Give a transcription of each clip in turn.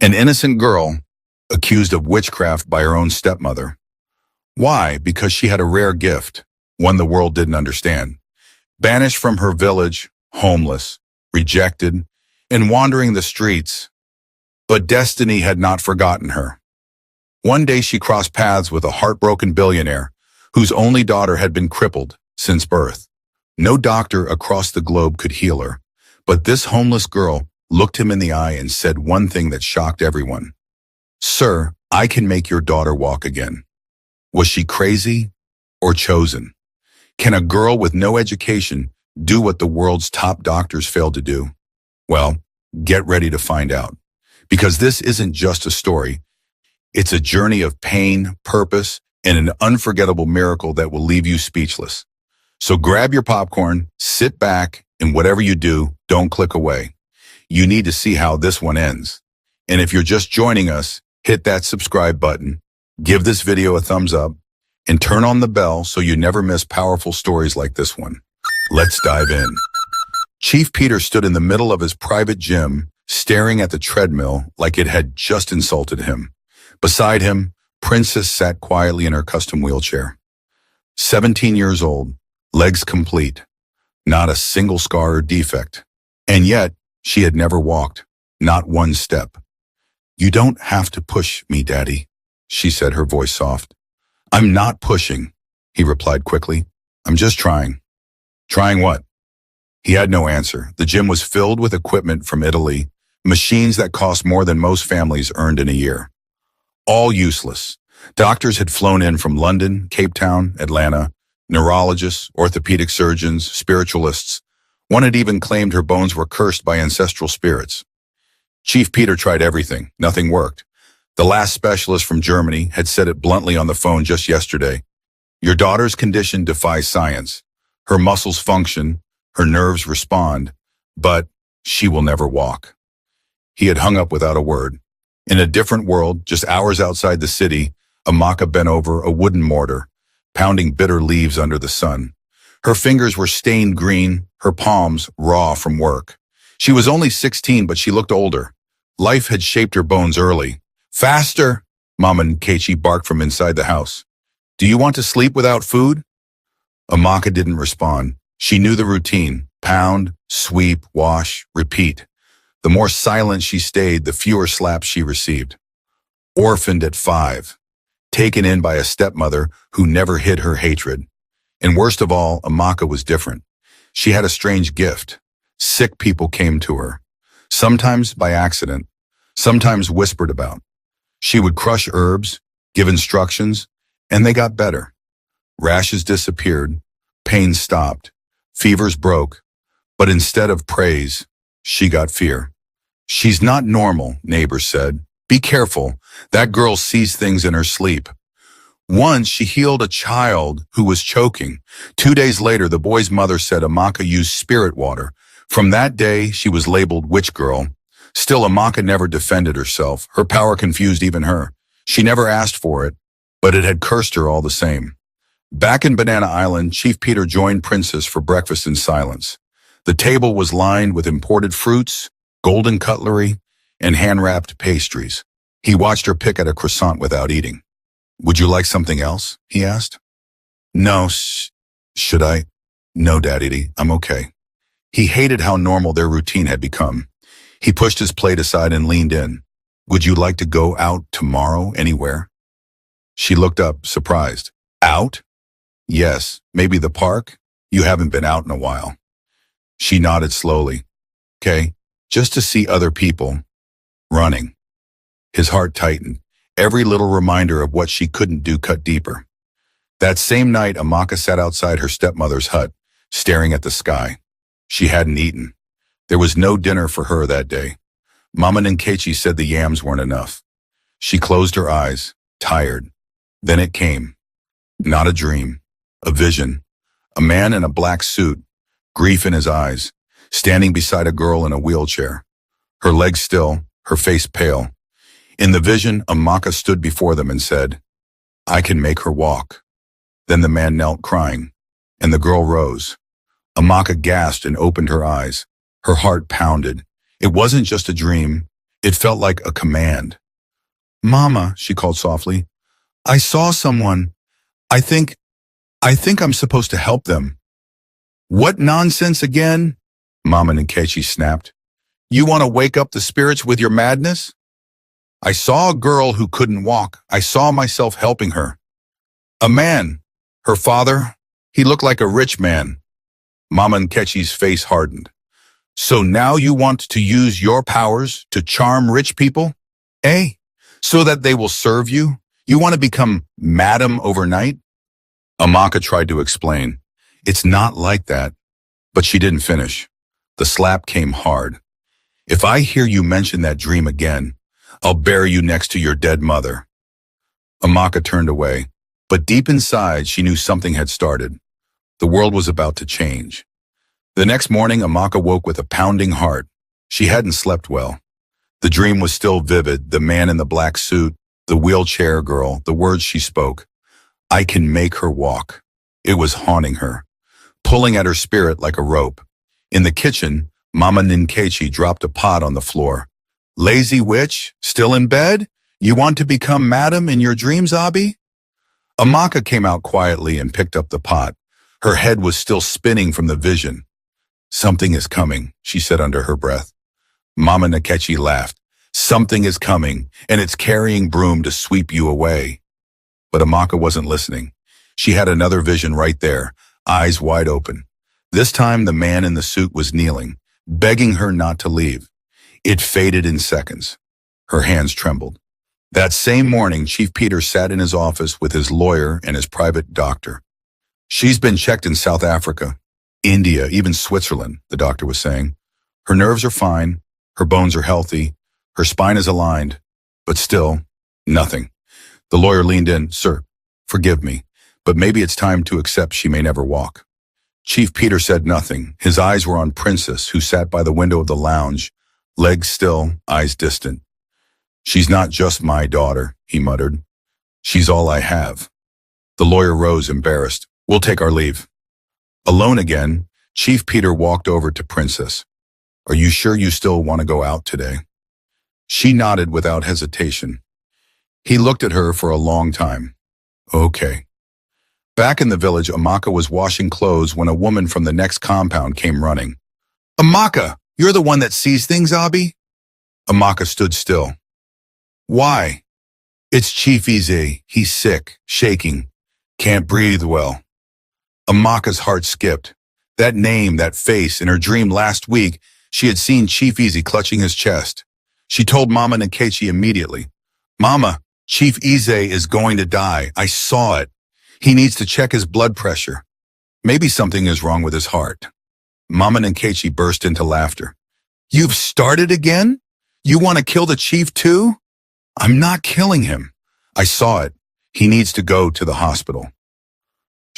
An innocent girl accused of witchcraft by her own stepmother. Why? Because she had a rare gift, one the world didn't understand. Banished from her village, homeless, rejected, and wandering the streets. But destiny had not forgotten her. One day she crossed paths with a heartbroken billionaire whose only daughter had been crippled since birth. No doctor across the globe could heal her, but this homeless girl looked him in the eye and said one thing that shocked everyone. "Sir, I can make your daughter walk again." Was she crazy or chosen? Can a girl with no education do what the world's top doctors failed to do? Well, get ready to find out. Because this isn't just a story. It's a journey of pain, purpose, and an unforgettable miracle that will leave you speechless. So grab your popcorn, sit back, and whatever you do, don't click away. You need to see how this one ends. And if you're just joining us, hit that subscribe button, give this video a thumbs up, and turn on the bell so you never miss powerful stories like this one. Let's dive in. Chief Peter stood in the middle of his private gym, staring at the treadmill like it had just insulted him. Beside him, Princess sat quietly in her custom wheelchair. 17 years old, legs complete, not a single scar or defect. And yet, she had never walked, not one step. "You don't have to push me, Daddy," she said, her voice soft. "I'm not pushing," he replied quickly. "I'm just trying." "Trying what?" He had no answer. The gym was filled with equipment from Italy, machines that cost more than most families earned in a year. All useless. Doctors had flown in from London, Cape Town, Atlanta, neurologists, orthopedic surgeons, spiritualists. One had even claimed her bones were cursed by ancestral spirits. Chief Peter tried everything. Nothing worked. The last specialist from Germany had said it bluntly on the phone just yesterday. "Your daughter's condition defies science. Her muscles function, her nerves respond, but she will never walk." He had hung up without a word. In a different world, just hours outside the city, Amaka bent over a wooden mortar, pounding bitter leaves under the sun. Her fingers were stained green, her palms raw from work. She was only 16, but she looked older. Life had shaped her bones early. "Faster!" Mama Nkechi barked from inside the house. "Do you want to sleep without food?" Amaka didn't respond. She knew the routine: pound, sweep, wash, repeat. The more silent she stayed, the fewer slaps she received. Orphaned at 5. Taken in by a stepmother who never hid her hatred. And worst of all, Amaka was different. She had a strange gift. Sick people came to her. Sometimes by accident, sometimes whispered about. She would crush herbs, give instructions, and they got better. Rashes disappeared, pain stopped, fevers broke, but instead of praise, she got fear. "She's not normal," neighbors said. "Be careful, that girl sees things in her sleep." Once she healed a child who was choking. 2 days later, the boy's mother said Amaka used spirit water. From that day, she was labeled witch girl. Still, Amaka never defended herself. Her power confused even her. She never asked for it, but it had cursed her all the same. Back in Banana Island, Chief Peter joined Princess for breakfast in silence. The table was lined with imported fruits, golden cutlery, and hand-wrapped pastries. He watched her pick at a croissant without eating. "Would you like something else?" he asked. "No, should I?" "No, Daddy, I'm okay." He hated how normal their routine had become. He pushed his plate aside and leaned in. "Would you like to go out tomorrow anywhere?" She looked up, surprised. "Out?" "Yes, maybe the park? You haven't been out in a while." She nodded slowly. "Okay, just to see other people." Running. His heart tightened. Every little reminder of what she couldn't do cut deeper. That same night, Amaka sat outside her stepmother's hut, staring at the sky. She hadn't eaten. There was no dinner for her that day. Mama Nkechi said the yams weren't enough. She closed her eyes, tired. Then it came. Not a dream, a vision. A man in a black suit, grief in his eyes, standing beside a girl in a wheelchair. Her legs still, her face pale. In the vision, Amaka stood before them and said, "I can make her walk." Then the man knelt crying, and the girl rose. Amaka gasped and opened her eyes. Her heart pounded. It wasn't just a dream. It felt like a command. Mama, she called softly, I saw someone. I think, I think I'm supposed to help them. What nonsense again? Mama Nkechi snapped. You want to wake up the spirits with your madness? I saw a girl who couldn't walk. I saw myself helping her. A man, her father, he looked like a rich man. Mama Nkechi's face hardened. So now you want to use your powers to charm rich people? Eh? So that they will serve you? You want to become madam overnight? Amaka tried to explain. It's not like that. But she didn't finish. The slap came hard. If I hear you mention that dream again, I'll bury you next to your dead mother. Amaka turned away, but deep inside she knew something had started. The world was about to change. The next morning, Amaka woke with a pounding heart. She hadn't slept well. The dream was still vivid, the man in the black suit, the wheelchair girl, the words she spoke. I can make her walk. It was haunting her, pulling at her spirit like a rope. In the kitchen, Mama Nkechi dropped a pot on the floor. Lazy witch, still in bed? You want to become madam in your dreams, Abi? Amaka came out quietly and picked up the pot. Her head was still spinning from the vision. Something is coming, she said under her breath. Mama Nkechi laughed. Something is coming, and it's carrying broom to sweep you away. But Amaka wasn't listening. She had another vision right there, eyes wide open. This time the man in the suit was kneeling, begging her not to leave. It faded in seconds. Her hands trembled. That same morning, Chief Peter sat in his office with his lawyer and his private doctor. She's been checked in South Africa, India, even Switzerland, the doctor was saying. Her nerves are fine, her bones are healthy, her spine is aligned, but still, nothing. The lawyer leaned in. Sir, forgive me, but maybe it's time to accept she may never walk. Chief Peter said nothing. His eyes were on Princess, who sat by the window of the lounge, legs still, eyes distant. She's not just my daughter, he muttered. She's all I have. The lawyer rose, embarrassed. We'll take our leave. Alone again, Chief Peter walked over to Princess. Are you sure you still want to go out today? She nodded without hesitation. He looked at her for a long time. Okay. Back in the village, Amaka was washing clothes when a woman from the next compound came running. Amaka, you're the one that sees things, Abi? Amaka stood still. Why? It's Chief Eze. He's sick, shaking, can't breathe well. Amaka's heart skipped. That name, that face, in her dream last week, she had seen Chief Eze clutching his chest. She told Mama Nkechi immediately. Mama, Chief Eze is going to die. I saw it. He needs to check his blood pressure. Maybe something is wrong with his heart. Mama Nkechi burst into laughter. You've started again? You want to kill the chief too? I'm not killing him. I saw it. He needs to go to the hospital.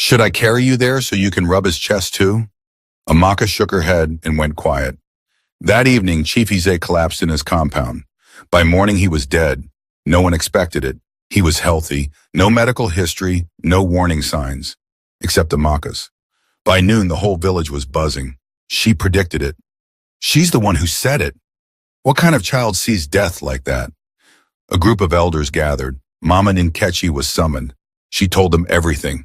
Should I carry you there so you can rub his chest too? Amaka shook her head and went quiet. That evening, Chief Eze collapsed in his compound. By morning, he was dead. No one expected it. He was healthy, no medical history, no warning signs, except Amaka's. By noon, the whole village was buzzing. She predicted it. She's the one who said it. What kind of child sees death like that? A group of elders gathered. Mama Nkechi was summoned. She told them everything.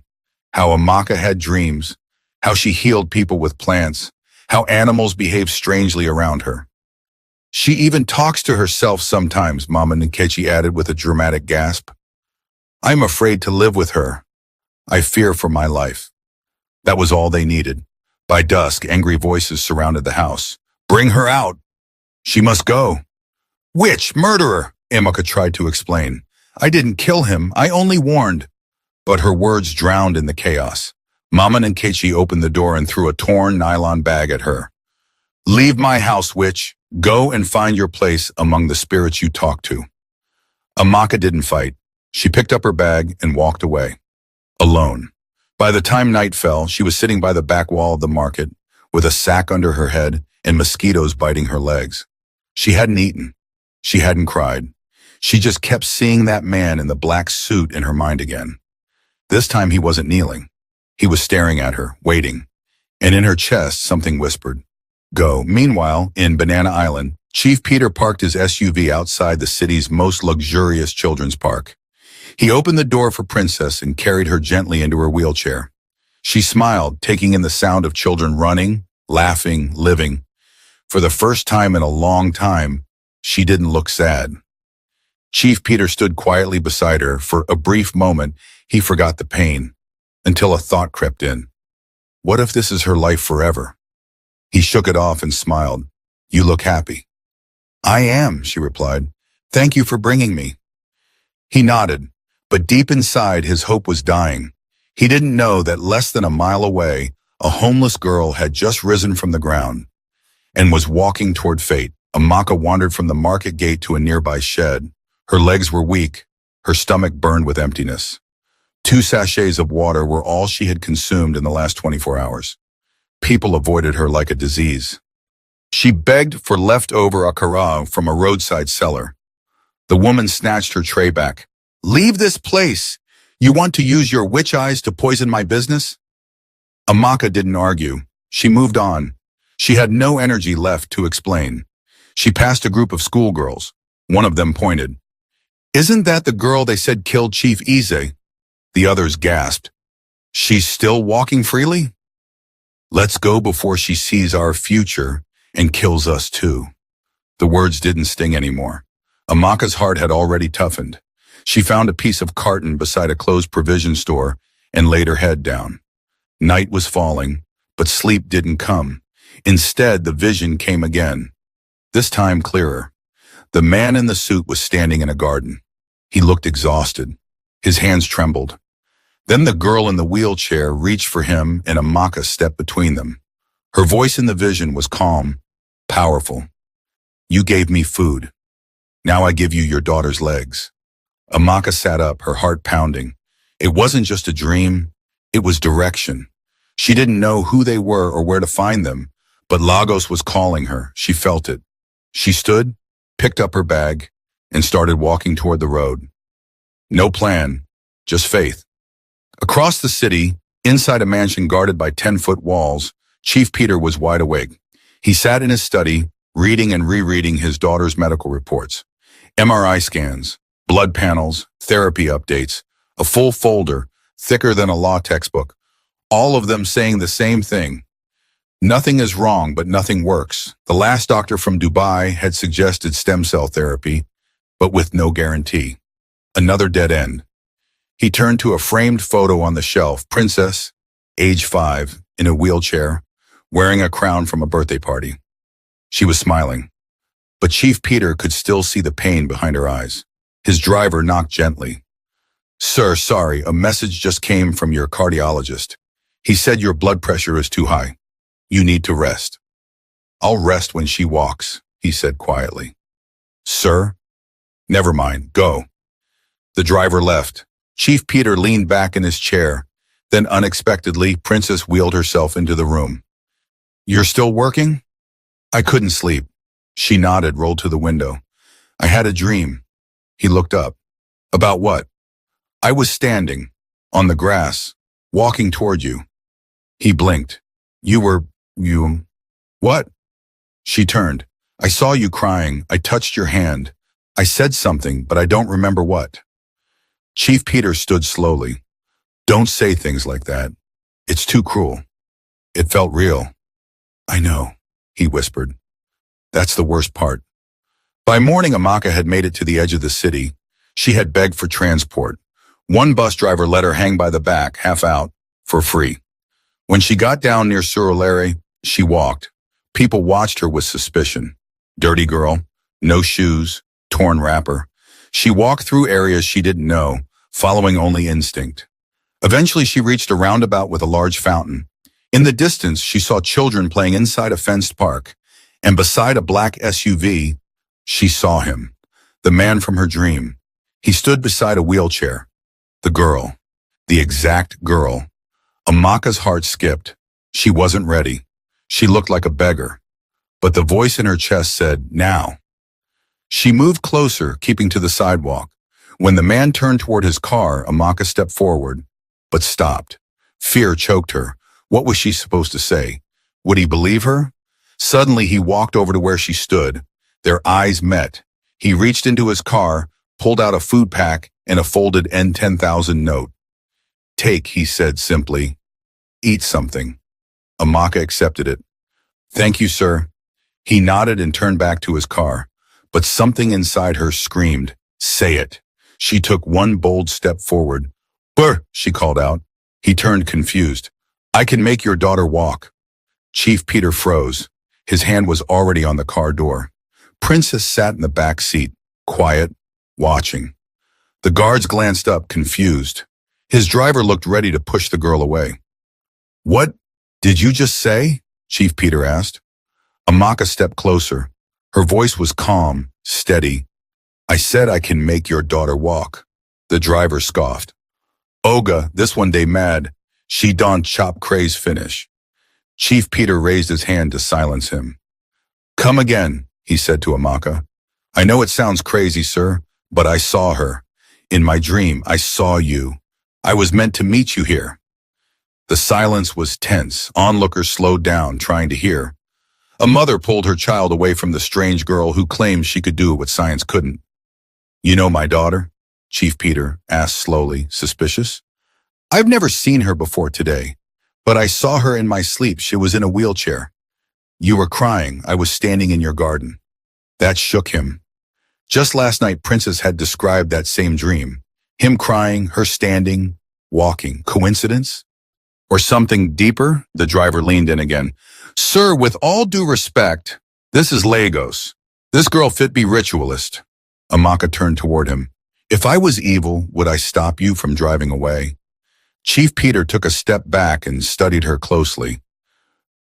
How Amaka had dreams, how she healed people with plants, how animals behaved strangely around her. She even talks to herself sometimes, Mama Nkechi added with a dramatic gasp. I'm afraid to live with her. I fear for my life. That was all they needed. By dusk, angry voices surrounded the house. Bring her out. She must go. Witch, murderer, Amaka tried to explain. I didn't kill him. I only warned. But her words drowned in the chaos. Mama Nkechi opened the door and threw a torn nylon bag at her. Leave my house, witch. Go and find your place among the spirits you talk to. Amaka didn't fight. She picked up her bag and walked away. Alone. By the time night fell, she was sitting by the back wall of the market, with a sack under her head and mosquitoes biting her legs. She hadn't eaten. She hadn't cried. She just kept seeing that man in the black suit in her mind again. This time he wasn't kneeling. He was staring at her, waiting. And in her chest, something whispered, Go. Meanwhile, in Banana Island, Chief Peter parked his SUV outside the city's most luxurious children's park. He opened the door for Princess and carried her gently into her wheelchair. She smiled, taking in the sound of children running, laughing, living. For the first time in a long time, she didn't look sad. Chief Peter stood quietly beside her. For a brief moment, he forgot the pain, until a thought crept in. What if this is her life forever? He shook it off and smiled. You look happy. I am, she replied. Thank you for bringing me. He nodded, but deep inside his hope was dying. He didn't know that less than a mile away, a homeless girl had just risen from the ground and was walking toward fate. Amaka wandered from the market gate to a nearby shed. Her legs were weak, her stomach burned with emptiness. 2 sachets of water were all she had consumed in the last 24 hours. People avoided her like a disease. She begged for leftover akara from a roadside seller. The woman snatched her tray back. Leave this place! You want to use your witch eyes to poison my business? Amaka didn't argue. She moved on. She had no energy left to explain. She passed a group of schoolgirls. One of them pointed. Isn't that the girl they said killed Chief Ize? The others gasped. She's still walking freely? Let's go before she sees our future and kills us too. The words didn't sting anymore. Amaka's heart had already toughened. She found a piece of carton beside a closed provision store and laid her head down. Night was falling, but sleep didn't come. Instead, the vision came again. This time clearer. The man in the suit was standing in a garden. He looked exhausted. His hands trembled. Then the girl in the wheelchair reached for him and Amaka stepped between them. Her voice in the vision was calm, powerful. You gave me food. Now I give you your daughter's legs. Amaka sat up, her heart pounding. It wasn't just a dream, it was direction. She didn't know who they were or where to find them, but Lagos was calling her. She felt it. She stood, picked up her bag, and started walking toward the road. No plan, just faith. Across the city, inside a mansion guarded by 10-foot walls, Chief Peter was wide awake. He sat in his study, reading and rereading his daughter's medical reports. MRI scans, blood panels, therapy updates, a full folder, thicker than a law textbook, all of them saying the same thing. Nothing is wrong, but nothing works. The last doctor from Dubai had suggested stem cell therapy, but with no guarantee. Another dead end. He turned to a framed photo on the shelf, Princess, age 5, in a wheelchair, wearing a crown from a birthday party. She was smiling, but Chief Peter could still see the pain behind her eyes. His driver knocked gently. Sir, sorry, a message just came from your cardiologist. He said your blood pressure is too high. You need to rest. I'll rest when she walks, he said quietly. Sir? Never mind, go. The driver left. Chief Peter leaned back in his chair. Then unexpectedly, Princess wheeled herself into the room. You're still working? I couldn't sleep. She nodded, rolled to the window. I had a dream. He looked up. About what? I was standing, on the grass, walking toward you. He blinked. You. What? She turned. I saw you crying. I touched your hand. I said something, but I don't remember what. Chief Peter stood slowly. Don't say things like that. It's too cruel. It felt real. I know, he whispered. That's the worst part. By morning, Amaka had made it to the edge of the city. She had begged for transport. One bus driver let her hang by the back, half out, for free. When she got down near Surulere, she walked. People watched her with suspicion. Dirty girl, no shoes, torn wrapper. She walked through areas she didn't know, following only instinct. Eventually, she reached a roundabout with a large fountain. In the distance, she saw children playing inside a fenced park, and beside a black SUV, she saw him, the man from her dream. He stood beside a wheelchair. The girl, the exact girl. Amaka's heart skipped. She wasn't ready. She looked like a beggar. But the voice in her chest said, now. She moved closer, keeping to the sidewalk. When the man turned toward his car, Amaka stepped forward, but stopped. Fear choked her. What was she supposed to say? Would he believe her? Suddenly, he walked over to where she stood. Their eyes met. He reached into his car, pulled out a food pack and a folded N10,000 note. Take, he said simply. Eat something. Amaka accepted it. Thank you, sir. He nodded and turned back to his car. But something inside her screamed, say it. She took one bold step forward. Brr, she called out. He turned confused. I can make your daughter walk. Chief Peter froze. His hand was already on the car door. Princess sat in the back seat, quiet, watching. The guards glanced up, confused. His driver looked ready to push the girl away. What did you just say? Chief Peter asked. Amaka stepped closer. Her voice was calm, steady. I said I can make your daughter walk. The driver scoffed. Oga, this one day mad. She don't chop craze finish. Chief Peter raised his hand to silence him. Come again, he said to Amaka. I know it sounds crazy, sir, but I saw her. In my dream, I saw you. I was meant to meet you here. The silence was tense. Onlookers slowed down, trying to hear. A mother pulled her child away from the strange girl who claimed she could do what science couldn't. You know my daughter? Chief Peter asked slowly, suspicious. I've never seen her before today, but I saw her in my sleep. She was in a wheelchair. You were crying. I was standing in your garden. That shook him. Just last night, Princess had described that same dream. Him crying, her standing, walking. Coincidence? Or something deeper? The driver leaned in again. Sir, with all due respect, this is Lagos. This girl fit be ritualist. Amaka turned toward him. If I was evil, would I stop you from driving away? Chief Peter took a step back and studied her closely.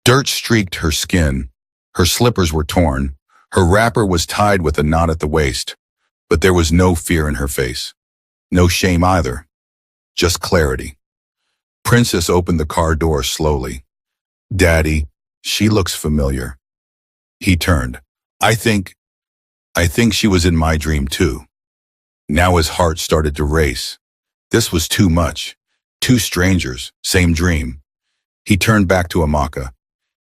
Dirt streaked her skin. Her slippers were torn. Her wrapper was tied with a knot at the waist. But there was no fear in her face. No shame either. Just clarity. Princess opened the car door slowly. Daddy, she looks familiar. He turned. I think she was in my dream too. Now his heart started to race. This was too much. Two strangers, same dream. He turned back to Amaka.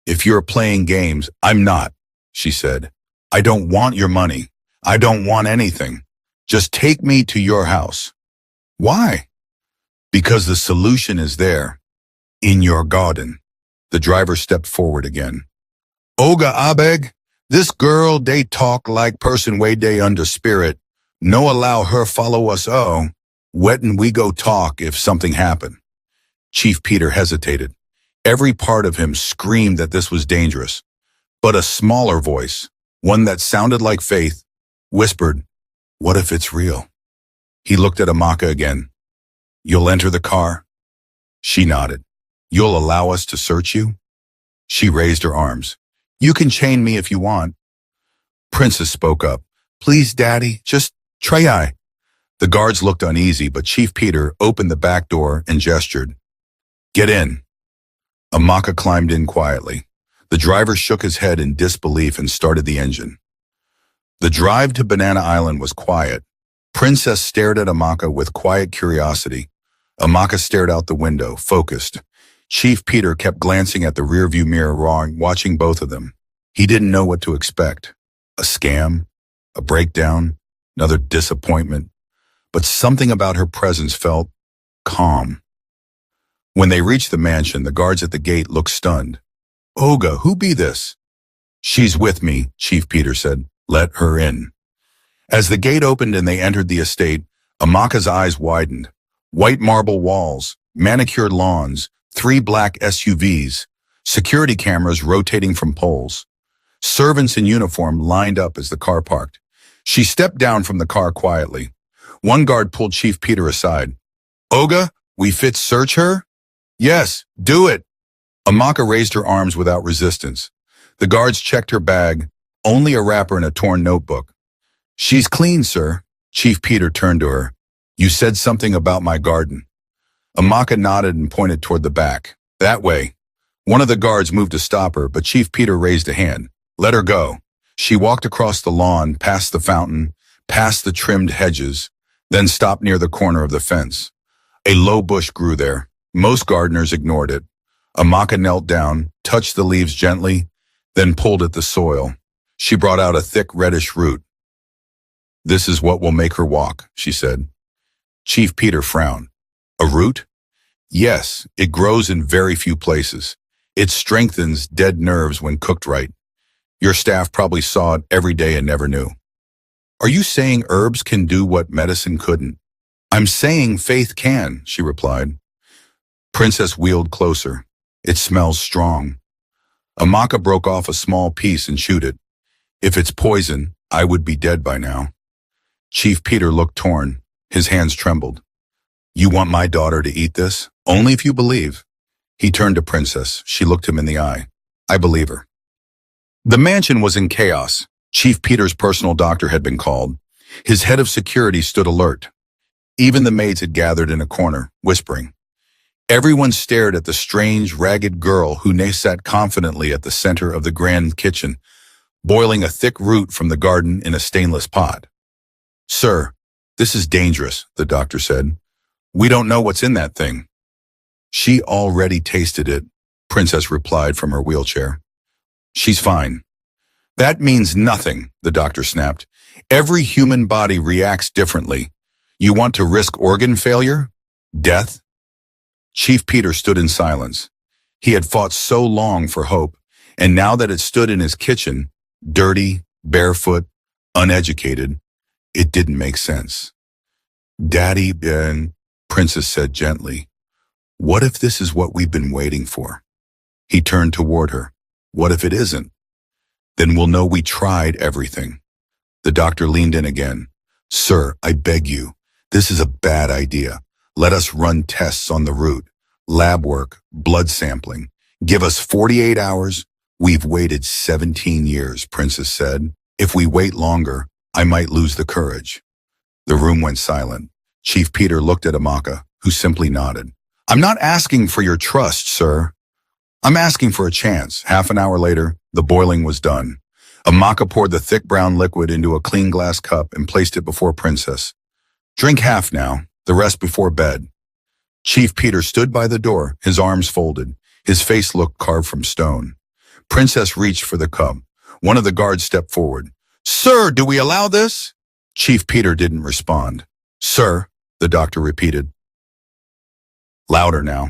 If you're playing games, I'm not, she said. I don't want your money. I don't want anything. Just take me to your house. Why? Because the solution is there, in your garden. The driver stepped forward again. Oga Abeg, this girl, they talk like person way they under spirit. No allow her follow us wetin we go talk if something happen. Chief Peter hesitated. Every part of him screamed that this was dangerous. But a smaller voice, one that sounded like faith, whispered, what if it's real? He looked at Amaka again. You'll enter the car? She nodded. You'll allow us to search you? She raised her arms. You can chain me if you want. Princess spoke up. Please, Daddy, just try. The guards looked uneasy, but Chief Peter opened the back door and gestured. Get in. Amaka climbed in quietly. The driver shook his head in disbelief and started the engine. The drive to Banana Island was quiet. Princess stared at Amaka with quiet curiosity. Amaka stared out the window, focused. Chief Peter kept glancing at the rearview mirror, watching both of them. He didn't know what to expect. A scam? A breakdown? Another disappointment? But something about her presence felt calm. When they reached the mansion, the guards at the gate looked stunned. Oga, who be this? She's with me, Chief Peter said. Let her in. As the gate opened and they entered the estate, Amaka's eyes widened. White marble walls, manicured lawns, 3 black SUVs, security cameras rotating from poles. Servants in uniform lined up as the car parked. She stepped down from the car quietly. One guard pulled Chief Peter aside. Oga, we fit search her? Yes, do it. Amaka raised her arms without resistance. The guards checked her bag, only a wrapper and a torn notebook. She's clean, sir. Chief Peter turned to her. You said something about my garden. Amaka nodded and pointed toward the back. That way. One of the guards moved to stop her, but Chief Peter raised a hand. Let her go. She walked across the lawn, past the fountain, past the trimmed hedges, then stopped near the corner of the fence. A low bush grew there. Most gardeners ignored it. Amaka knelt down, touched the leaves gently, then pulled at the soil. She brought out a thick reddish root. This is what will make her walk, she said. Chief Peter frowned. A root? Yes, it grows in very few places. It strengthens dead nerves when cooked right. Your staff probably saw it every day and never knew. Are you saying herbs can do what medicine couldn't? I'm saying faith can, she replied. Princess wheeled closer. It smells strong. Amaka broke off a small piece and chewed it. If it's poison, I would be dead by now. Chief Peter looked torn. His hands trembled. You want my daughter to eat this? Only if you believe. He turned to Princess. She looked him in the eye. I believe her. The mansion was in chaos. Chief Peter's personal doctor had been called. His head of security stood alert. Even the maids had gathered in a corner, whispering. Everyone stared at the strange, ragged girl who sat confidently at the center of the grand kitchen, boiling a thick root from the garden in a stainless pot. Sir, this is dangerous, the doctor said. We don't know what's in that thing. She already tasted it, Princess replied from her wheelchair. She's fine. That means nothing, the doctor snapped. Every human body reacts differently. You want to risk organ failure? Death? Chief Peter stood in silence. He had fought so long for hope, and now that it stood in his kitchen, dirty, barefoot, uneducated, it didn't make sense. Daddy, Princess said gently. What if this is what we've been waiting for? He turned toward her. What if it isn't? Then we'll know we tried everything. The doctor leaned in again. Sir, I beg you, this is a bad idea. Let us run tests on the root, lab work, blood sampling. Give us 48 hours. We've waited 17 years, Princess said. If we wait longer, I might lose the courage. The room went silent. Chief Peter looked at Amaka, who simply nodded. I'm not asking for your trust, sir. I'm asking for a chance. Half an hour later, the boiling was done. Amaka poured the thick brown liquid into a clean glass cup and placed it before Princess. Drink half now, the rest before bed. Chief Peter stood by the door, his arms folded. His face looked carved from stone. Princess reached for the cup. One of the guards stepped forward. Sir, do we allow this? Chief Peter didn't respond. Sir, the doctor repeated. Louder now.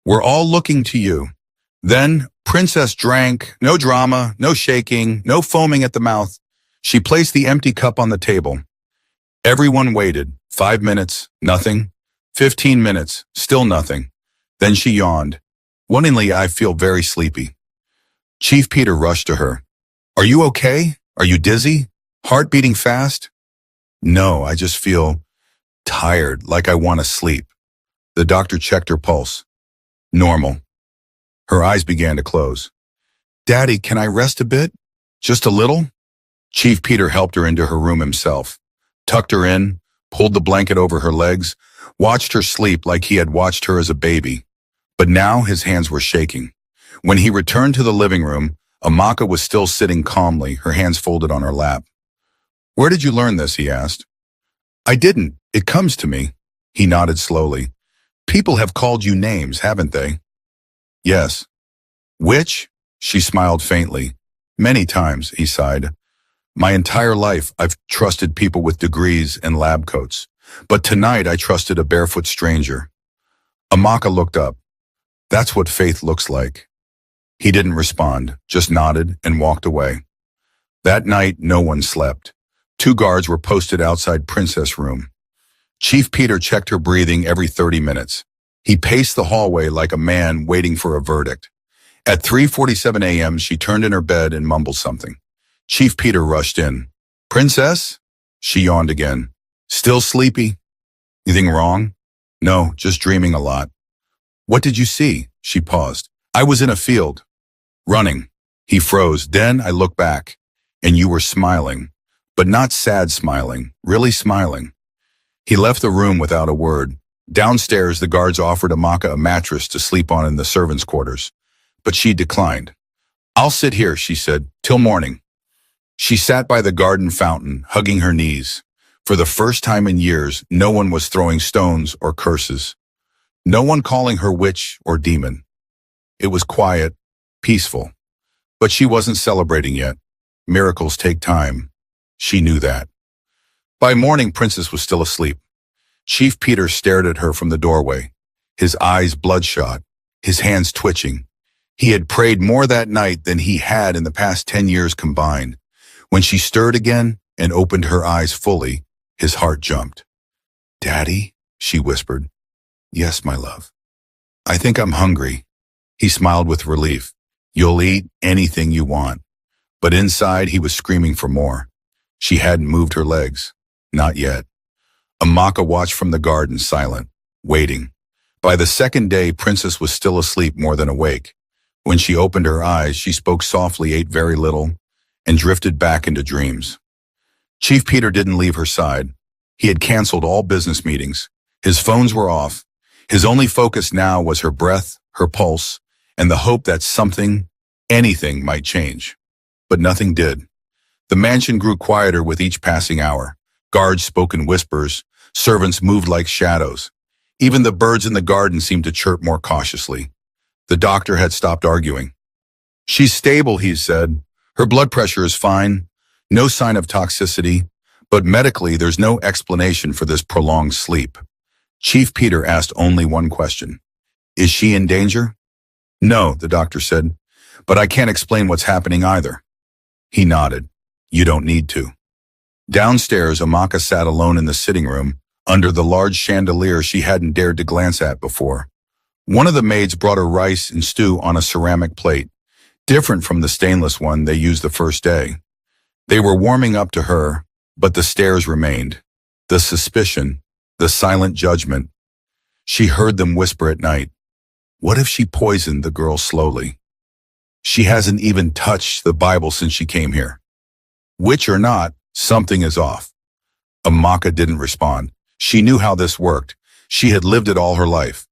We're all looking to you. Then Princess drank, no drama, no shaking, no foaming at the mouth. She placed the empty cup on the table. Everyone waited. 5 minutes, nothing. 15 minutes, still nothing. Then she yawned. Wonderingly, I feel very sleepy. Chief Peter rushed to her. Are you okay? Are you dizzy? Heart beating fast? No, I just feel tired, like I want to sleep. The doctor checked her pulse. Normal. Her eyes began to close. Daddy, can I rest a bit? Just a little? Chief Peter helped her into her room himself, tucked her in, pulled the blanket over her legs, watched her sleep like he had watched her as a baby. But now his hands were shaking. When he returned to the living room, Amaka was still sitting calmly, her hands folded on her lap. Where did you learn this? He asked. I didn't. It comes to me. He nodded slowly. People have called you names, haven't they? Yes. Which? She smiled faintly. Many times, he sighed. My entire life, I've trusted people with degrees and lab coats. But tonight, I trusted a barefoot stranger. Amaka looked up. That's what faith looks like. He didn't respond, just nodded and walked away. That night, no one slept. 2 guards were posted outside Princess' room. Chief Peter checked her breathing every 30 minutes. He paced the hallway like a man waiting for a verdict. At 3:47 a.m., she turned in her bed and mumbled something. Chief Peter rushed in. Princess? She yawned again. Still sleepy? Anything wrong? No, just dreaming a lot. What did you see? She paused. I was in a field. Running. He froze. Then I looked back. And you were smiling. But not sad smiling. Really smiling. He left the room without a word. Downstairs, the guards offered Amaka a mattress to sleep on in the servants' quarters. But she declined. I'll sit here, she said, till morning. She sat by the garden fountain, hugging her knees. For the first time in years, no one was throwing stones or curses. No one calling her witch or demon. It was quiet, peaceful. But she wasn't celebrating yet. Miracles take time. She knew that. By morning, Princess was still asleep. Chief Peter stared at her from the doorway, his eyes bloodshot, his hands twitching. He had prayed more that night than he had in the past 10 years combined. When she stirred again and opened her eyes fully, his heart jumped. "Daddy?" she whispered. "Yes, my love." "I think I'm hungry." He smiled with relief. "You'll eat anything you want." But inside, he was screaming for more. She hadn't moved her legs. Not yet. Amaka watched from the garden, silent, waiting. By the second day, Princess was still asleep more than awake. When she opened her eyes, she spoke softly, ate very little, and drifted back into dreams. Chief Peter didn't leave her side. He had canceled all business meetings. His phones were off. His only focus now was her breath, her pulse, and the hope that something, anything, might change. But nothing did. The mansion grew quieter with each passing hour. Guards spoke in whispers. Servants moved like shadows. Even the birds in the garden seemed to chirp more cautiously. The doctor had stopped arguing. "She's stable," he said. "Her blood pressure is fine. No sign of toxicity. But medically, there's no explanation for this prolonged sleep." Chief Peter asked only one question. "Is she in danger?" "No," the doctor said. "But I can't explain what's happening either." He nodded. "You don't need to." Downstairs, Amaka sat alone in the sitting room, under the large chandelier she hadn't dared to glance at before. One of the maids brought her rice and stew on a ceramic plate, different from the stainless one they used the first day. They were warming up to her, but the stares remained. The suspicion, the silent judgment. She heard them whisper at night. What if she poisoned the girl slowly? She hasn't even touched the Bible since she came here. Witch or not, something is off. Amaka didn't respond. She knew how this worked. She had lived it all her life.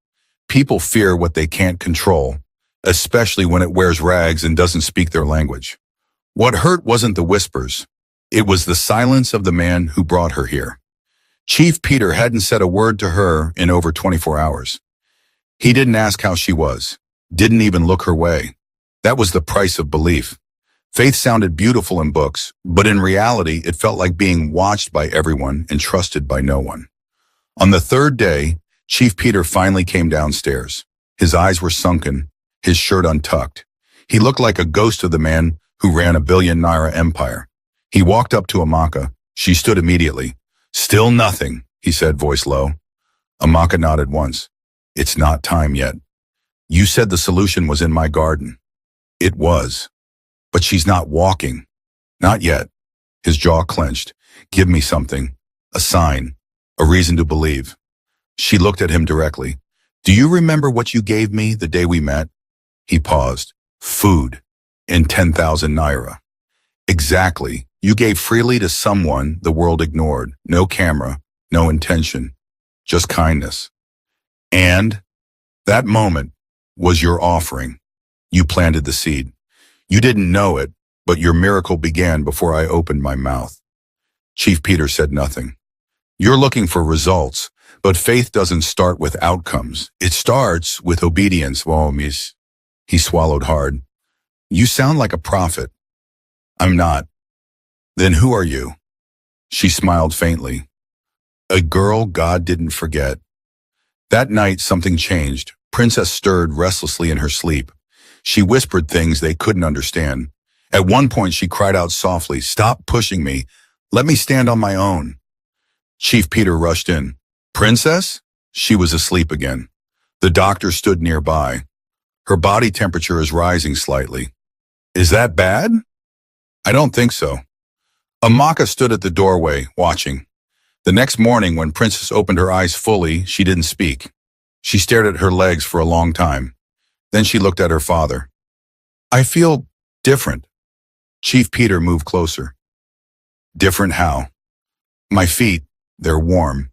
People fear what they can't control, especially when it wears rags and doesn't speak their language. What hurt wasn't the whispers. It was the silence of the man who brought her here. Chief Peter hadn't said a word to her in over 24 hours. He didn't ask how she was, didn't even look her way. That was the price of belief. Faith sounded beautiful in books, but in reality, it felt like being watched by everyone and trusted by no one. On the third day, Chief Peter finally came downstairs. His eyes were sunken, his shirt untucked. He looked like a ghost of the man who ran a billion-naira empire. He walked up to Amaka. She stood immediately. "Still nothing," he said, voice low. Amaka nodded once. "It's not time yet. You said the solution was in my garden." It was. But she's not walking. Not yet. His jaw clenched. "Give me something. A sign. A reason to believe." She looked at him directly. "Do you remember what you gave me the day we met?" He paused. "Food. And 10,000 naira. Exactly. You gave freely to someone the world ignored. No camera. No intention. Just kindness. And that moment was your offering. You planted the seed. You didn't know it, but your miracle began before I opened my mouth." Chief Peter said nothing. "You're looking for results, but faith doesn't start with outcomes. It starts with obedience, Waomis." He swallowed hard. "You sound like a prophet." "I'm not." "Then who are you?" She smiled faintly. "A girl God didn't forget." That night, something changed. Princess stirred restlessly in her sleep. She whispered things they couldn't understand. At one point, she cried out softly, "Stop pushing me. Let me stand on my own." Chief Peter rushed in. "Princess?" She was asleep again. The doctor stood nearby. "Her body temperature is rising slightly." "Is that bad?" "I don't think so." Amaka stood at the doorway, watching. The next morning, when Princess opened her eyes fully, she didn't speak. She stared at her legs for a long time. Then she looked at her father. "I feel different." Chief Peter moved closer. "Different how?" "My feet, they're warm."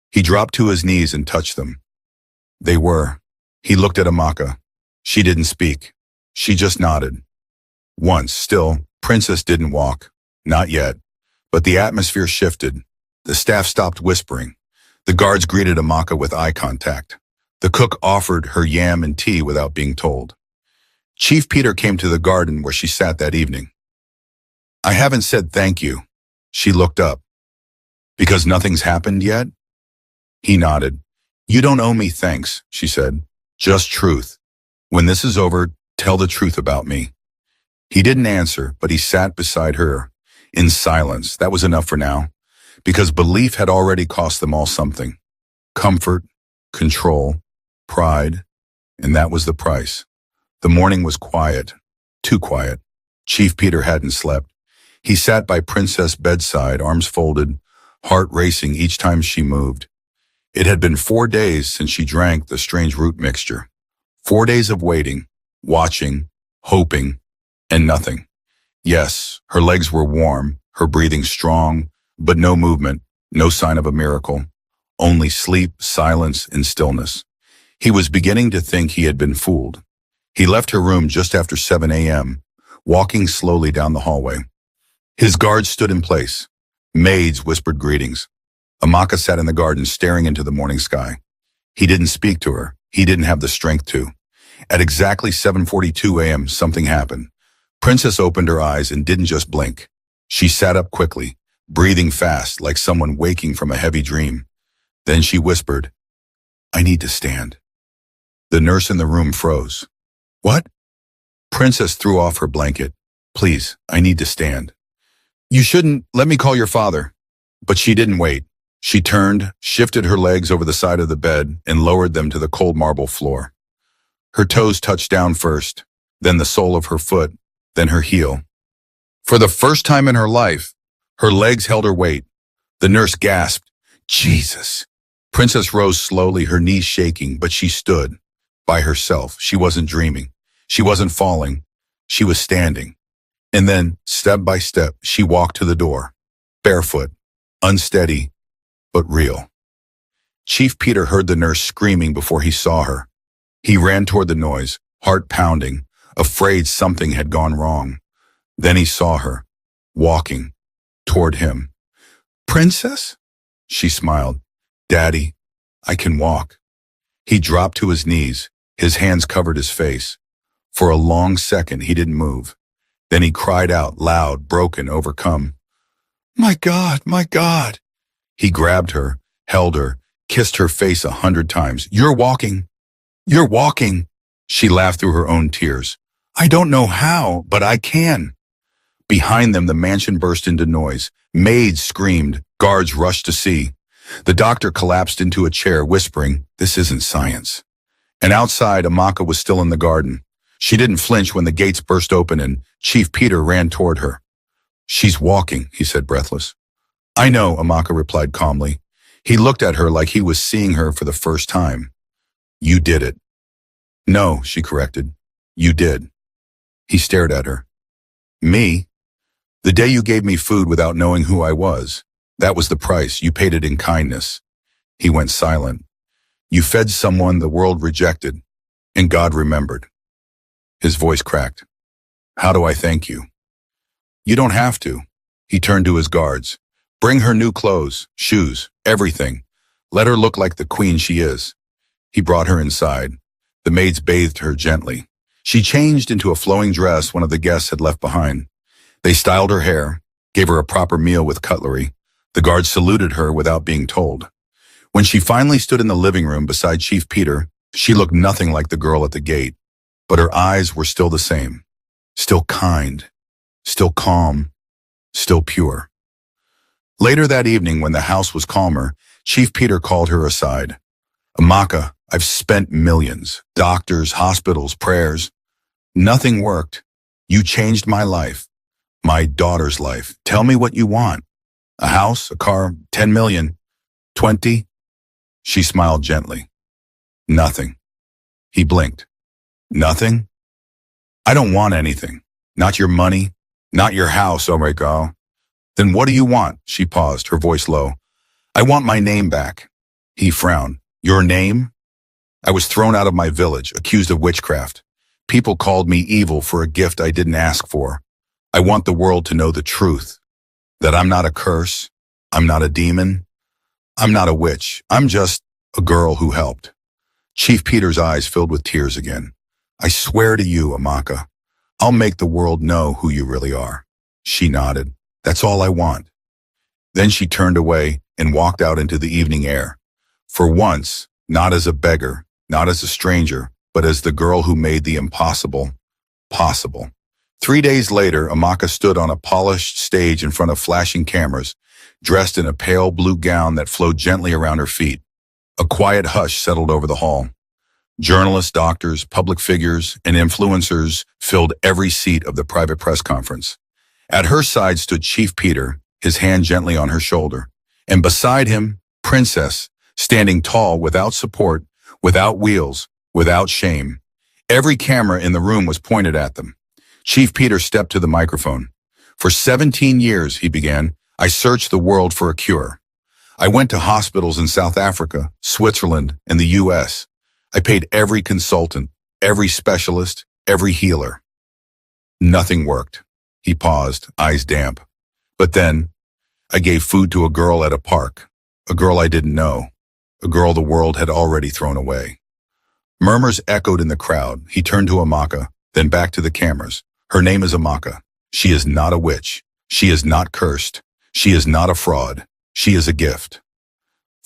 He dropped to his knees and touched them. They were. He looked at Amaka. She didn't speak. She just nodded. Once, still, Princess didn't walk. Not yet. But the atmosphere shifted. The staff stopped whispering. The guards greeted Amaka with eye contact. The cook offered her yam and tea without being told. Chief Peter came to the garden where she sat that evening. I haven't said thank you. She looked up. Because nothing's happened yet? He nodded. You don't owe me thanks, she said. Just truth. When this is over, tell the truth about me. He didn't answer, but he sat beside her. In silence, that was enough for now. Because belief had already cost them all something. Comfort, control, pride, and that was the price. The morning was quiet, too quiet. Chief Peter hadn't slept. He sat by Princess' bedside, arms folded, heart racing each time she moved. It had been 4 days since she drank the strange root mixture. 4 days of waiting, watching, hoping, and nothing. Yes, her legs were warm, her breathing strong, but no movement, no sign of a miracle. Only sleep, silence, and stillness. He was beginning to think he had been fooled. He left her room just after 7 a.m., walking slowly down the hallway. His guards stood in place. Maids whispered greetings. Amaka sat in the garden staring into the morning sky. He didn't speak to her. He didn't have the strength to. At exactly 7:42 a.m., something happened. Princess opened her eyes and didn't just blink. She sat up quickly, breathing fast like someone waking from a heavy dream. Then she whispered, I need to stand. The nurse in the room froze. What? Princess threw off her blanket. Please, I need to stand. You shouldn't, let me call your father. But she didn't wait. She turned, shifted her legs over the side of the bed, and lowered them to the cold marble floor. Her toes touched down first, then the sole of her foot, then her heel. For the first time in her life, her legs held her weight. The nurse gasped, Jesus. Princess rose slowly, her knees shaking, but she stood. By herself. She wasn't dreaming. She wasn't falling. She was standing. And then, step by step, she walked to the door. Barefoot, unsteady, but real. Chief Peter heard the nurse screaming before he saw her. He ran toward the noise, heart pounding, afraid something had gone wrong. Then he saw her, walking, toward him. Princess? She smiled. Daddy, I can walk. He dropped to his knees. His hands covered his face. For a long second, he didn't move. Then he cried out, loud, broken, overcome. My God, my God. He grabbed her, held her, kissed her face 100 times. You're walking. You're walking. She laughed through her own tears. I don't know how, but I can. Behind them, the mansion burst into noise. Maids screamed. Guards rushed to see. The doctor collapsed into a chair, whispering, This isn't science. And outside, Amaka was still in the garden. She didn't flinch when the gates burst open and Chief Peter ran toward her. She's walking, he said, breathless. I know, Amaka replied calmly. He looked at her like he was seeing her for the first time. You did it. No, she corrected. You did. He stared at her. Me? The day you gave me food without knowing who I was. That was the price. You paid it in kindness. He went silent. You fed someone the world rejected, and God remembered. His voice cracked. How do I thank you? You don't have to. He turned to his guards. Bring her new clothes, shoes, everything. Let her look like the queen she is. He brought her inside. The maids bathed her gently. She changed into a flowing dress one of the guests had left behind. They styled her hair, gave her a proper meal with cutlery. The guards saluted her without being told. When she finally stood in the living room beside Chief Peter, she looked nothing like the girl at the gate, but her eyes were still the same. Still kind, still calm, still pure. Later that evening, when the house was calmer, Chief Peter called her aside. Amaka, I've spent millions, doctors, hospitals, prayers. Nothing worked. You changed my life, my daughter's life. Tell me what you want. A house, a car, 10 million, 20? She smiled gently. Nothing. He blinked. Nothing? I don't want anything. Not your money, not your house, oh my God. Then what do you want? She paused, her voice low. I want my name back. He frowned. Your name? I was thrown out of my village, accused of witchcraft. People called me evil for a gift I didn't ask for. I want the world to know the truth. That I'm not a curse. I'm not a demon. I'm not a witch. I'm just a girl who helped. Chief Peter's eyes filled with tears again. I swear to you, Amaka, I'll make the world know who you really are. She nodded. That's all I want. Then she turned away and walked out into the evening air. For once, not as a beggar, not as a stranger, but as the girl who made the impossible possible. 3 days later, Amaka stood on a polished stage in front of flashing cameras, dressed in a pale blue gown that flowed gently around her feet. A quiet hush settled over the hall. Journalists, doctors, public figures, and influencers filled every seat of the private press conference. At her side stood Chief Peter, his hand gently on her shoulder, and beside him, Princess, standing tall, without support, without wheels, without shame. Every camera in the room was pointed at them. Chief Peter stepped to the microphone. For 17 years, he began, I searched the world for a cure. I went to hospitals in South Africa, Switzerland, and the US. I paid every consultant, every specialist, every healer. Nothing worked. He paused, eyes damp. But then, I gave food to a girl at a park, a girl I didn't know, a girl the world had already thrown away. Murmurs echoed in the crowd. He turned to Amaka, then back to the cameras. Her name is Amaka. She is not a witch. She is not cursed. She is not a fraud. She is a gift.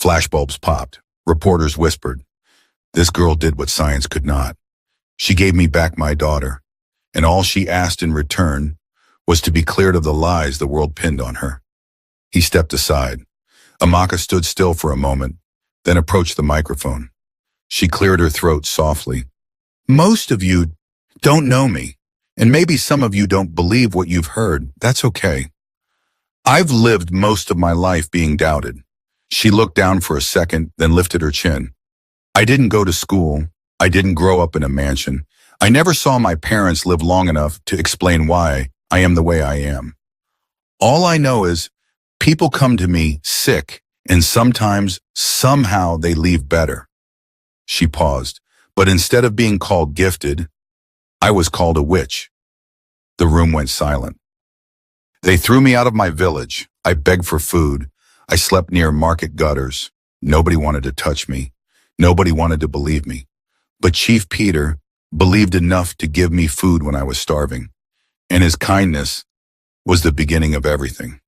Flashbulbs popped. Reporters whispered. This girl did what science could not. She gave me back my daughter, and all she asked in return was to be cleared of the lies the world pinned on her. He stepped aside. Amaka stood still for a moment, then approached the microphone. She cleared her throat softly. Most of you don't know me, and maybe some of you don't believe what you've heard. That's okay. I've lived most of my life being doubted. She looked down for a second, then lifted her chin. I didn't go to school. I didn't grow up in a mansion. I never saw my parents live long enough to explain why I am the way I am. All I know is people come to me sick, and sometimes, somehow, they leave better. She paused, but instead of being called gifted, I was called a witch. The room went silent. They threw me out of my village. I begged for food. I slept near market gutters. Nobody wanted to touch me. Nobody wanted to believe me. But Chief Peter believed enough to give me food when I was starving. And his kindness was the beginning of everything.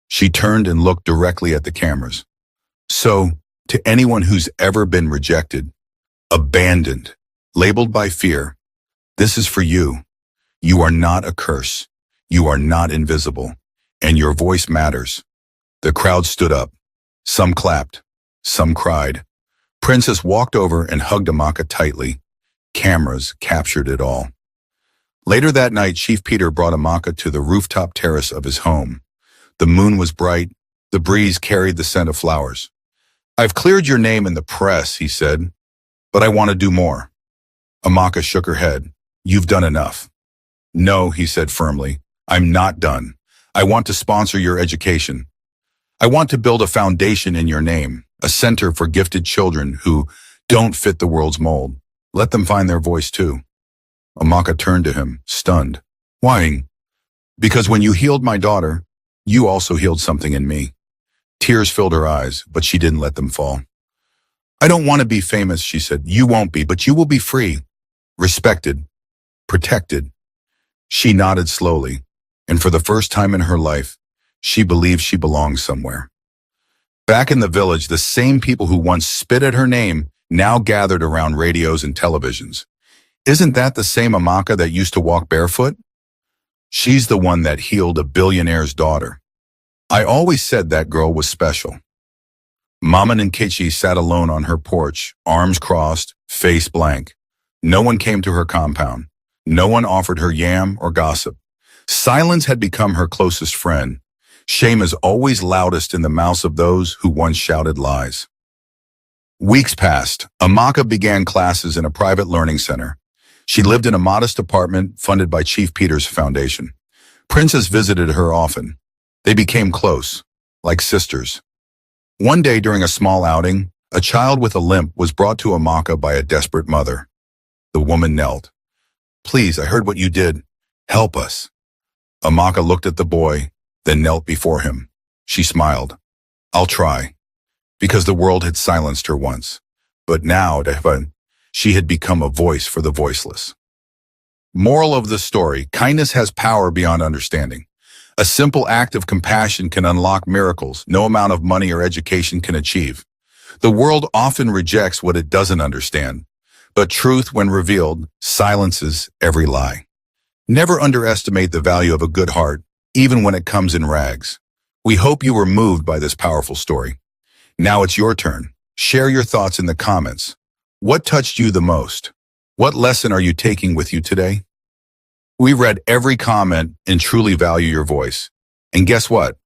She turned and looked directly at the cameras. So, to anyone who's ever been rejected, abandoned, labeled by fear, this is for you. You are not a curse. You are not invisible. And your voice matters. The crowd stood up. Some clapped. Some cried. Princess walked over and hugged Amaka tightly. Cameras captured it all. Later that night, Chief Peter brought Amaka to the rooftop terrace of his home. The moon was bright. The breeze carried the scent of flowers. I've cleared your name in the press, he said, but I want to do more. Amaka shook her head. You've done enough. No, he said firmly. I'm not done. I want to sponsor your education. I want to build a foundation in your name, a center for gifted children who don't fit the world's mold. Let them find their voice too. Amaka turned to him, stunned. Why? Because when you healed my daughter, you also healed something in me. Tears filled her eyes, but she didn't let them fall. I don't want to be famous, she said. You won't be, but you will be free, respected, protected. She nodded slowly, and for the first time in her life, she believed she belonged somewhere. Back in the village, the same people who once spit at her name now gathered around radios and televisions. Isn't that the same Amaka that used to walk barefoot? She's the one that healed a billionaire's daughter. I always said that girl was special. Mama and Kichi sat alone on her porch, arms crossed, face blank. No one came to her compound. No one offered her yam or gossip. Silence had become her closest friend. Shame is always loudest in the mouths of those who once shouted lies. Weeks passed. Amaka began classes in a private learning center. She lived in a modest apartment funded by Chief Peter's foundation. Princess visited her often. They became close, like sisters. One day during a small outing, a child with a limp was brought to Amaka by a desperate mother. The woman knelt. Please, I heard what you did. Help us. Amaka looked at the boy, then knelt before him. She smiled. I'll try. Because the world had silenced her once. But now, she had become a voice for the voiceless. Moral of the story, kindness has power beyond understanding. A simple act of compassion can unlock miracles no amount of money or education can achieve. The world often rejects what it doesn't understand, but truth, when revealed, silences every lie. Never underestimate the value of a good heart, even when it comes in rags. We hope you were moved by this powerful story. Now it's your turn. Share your thoughts in the comments. What touched you the most? What lesson are you taking with you today? We read every comment and truly value your voice. And guess what?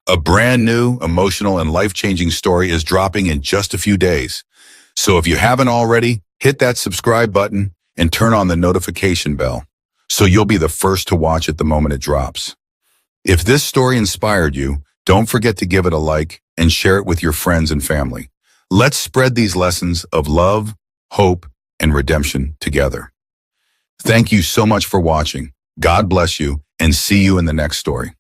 A brand new, emotional, and life-changing story is dropping in just a few days. So if you haven't already, hit that subscribe button and turn on the notification bell so you'll be the first to watch it the moment it drops. If this story inspired you, don't forget to give it a like and share it with your friends and family. Let's spread these lessons of love, hope, and redemption together. Thank you so much for watching. God bless you, and see you in the next story.